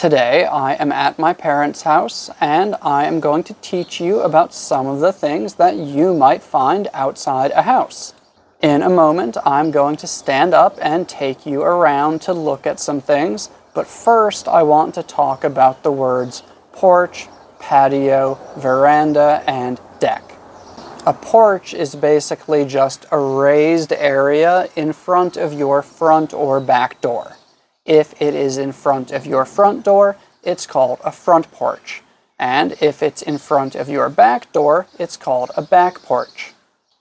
Today I am at my parents' house and I am going to teach you about some of the things that you might find outside a house. In a moment I'm going to stand up and take you around to look at some things, but first I want to talk about the words porch, patio, veranda, and deck. A porch is basically just a raised area in front of your front or back door. If it is in front of your front door, it's called a front porch. And if it's in front of your back door, it's called a back porch.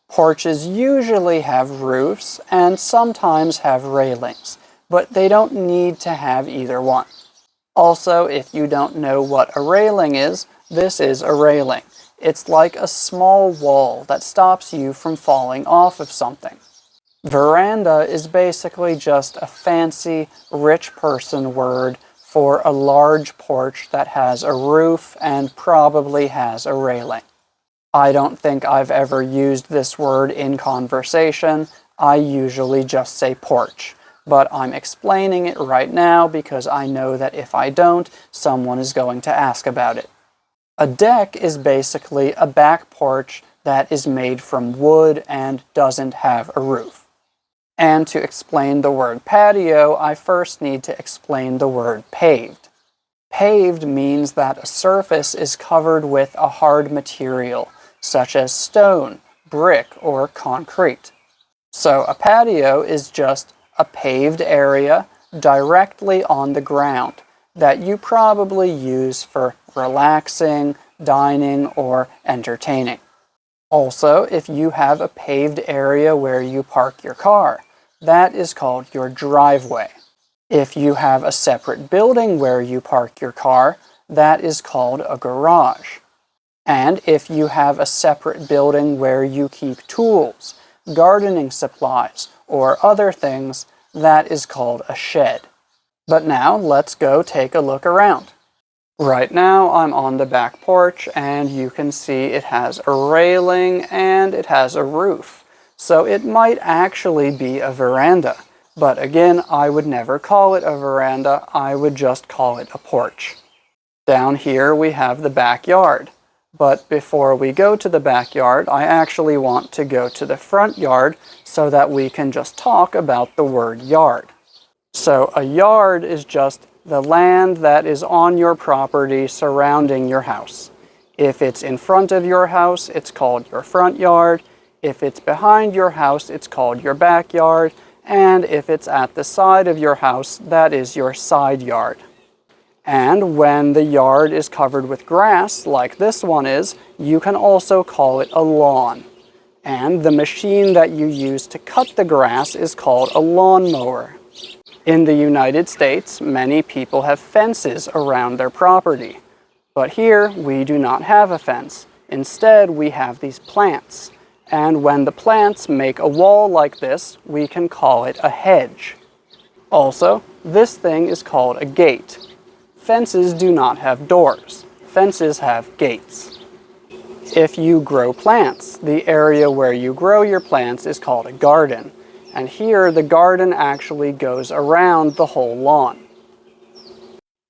Porches usually have roofs and sometimes have railings, but they don't need to have either one. Also, if you don't know what a railing is, this is a railing. It's like a small wall that stops you from falling off of something. Veranda is basically just a fancy, rich person word for a large porch that has a roof and probably has a railing. I don't think I've ever used this word in conversation. I usually just say porch, but I'm explaining it right now because I know that if I don't, someone is going to ask about it. A deck is basically a back porch that is made from wood and doesn't have a roof. And to explain the word patio, I first need to explain the word paved. Paved means that a surface is covered with a hard material, such as stone, brick, or concrete. So a patio is just a paved area directly on the ground that you probably use for relaxing, dining, or entertaining. Also, if you have a paved area where you park your car, that is called your driveway. If you have a separate building where you park your car, that is called a garage. And if you have a separate building where you keep tools, gardening supplies, or other things, that is called a shed. But now let's go take a look around. Right now I'm on the back porch and you can see it has a railing and it has a roof. So it might actually be a veranda. But again, I would never call it a veranda, I would just call it a porch. Down here we have the backyard. But before we go to the backyard, I actually want to go to the front yard so that we can just talk about the word yard. So a yard is just the land that is on your property surrounding your house. If it's in front of your house, it's called your front yard. If it's behind your house, it's called your backyard. And if it's at the side of your house, that is your side yard. And when the yard is covered with grass, like this one is, you can also call it a lawn. And the machine that you use to cut the grass is called a lawn mower. In the United States, many people have fences around their property. But here, we do not have a fence. Instead, we have these plants. And when the plants make a wall like this, we can call it a hedge. Also, this thing is called a gate. Fences do not have doors. Fences have gates. If you grow plants, the area where you grow your plants is called a garden. And here, the garden actually goes around the whole lawn.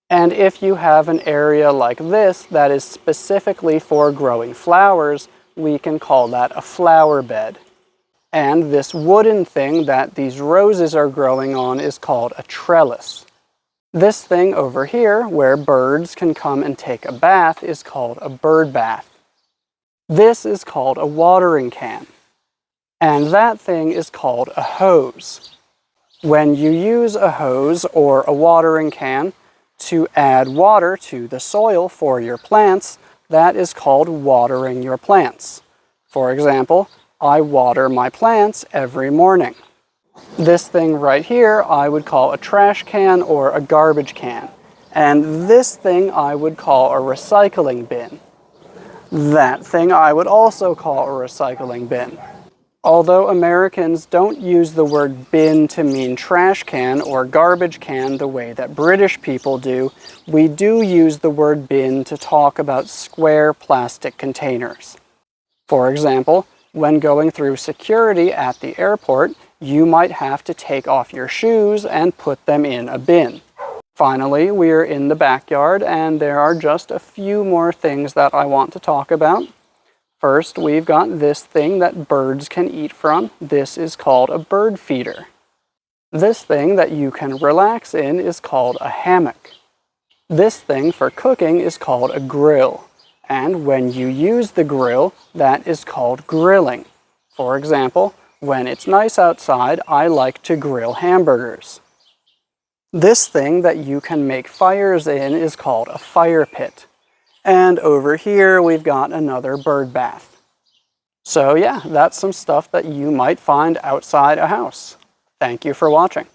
And if you have an area like this that is specifically for growing flowers, we can call that a flower bed. And this wooden thing that these roses are growing on is called a trellis. This thing over here, where birds can come and take a bath, is called a bird bath. This is called a watering can. And that thing is called a hose. When you use a hose or a watering can to add water to the soil for your plants, that is called watering your plants. For example, I water my plants every morning. This thing right here I would call a trash can or a garbage can. And this thing I would call a recycling bin. That thing I would also call a recycling bin. Although Americans don't use the word bin to mean trash can or garbage can the way that British people do, we do use the word bin to talk about square plastic containers. For example, when going through security at the airport, you might have to take off your shoes and put them in a bin. Finally, we're in the backyard, and there are just a few more things that I want to talk about. First, we've got this thing that birds can eat from. This is called a bird feeder. This thing that you can relax in is called a hammock. This thing for cooking is called a grill. And when you use the grill, that is called grilling. For example, when it's nice outside, I like to grill hamburgers. This thing that you can make fires in is called a fire pit. And over here we've got another bird bath. So yeah, that's some stuff that you might find outside a house. Thank you for watching.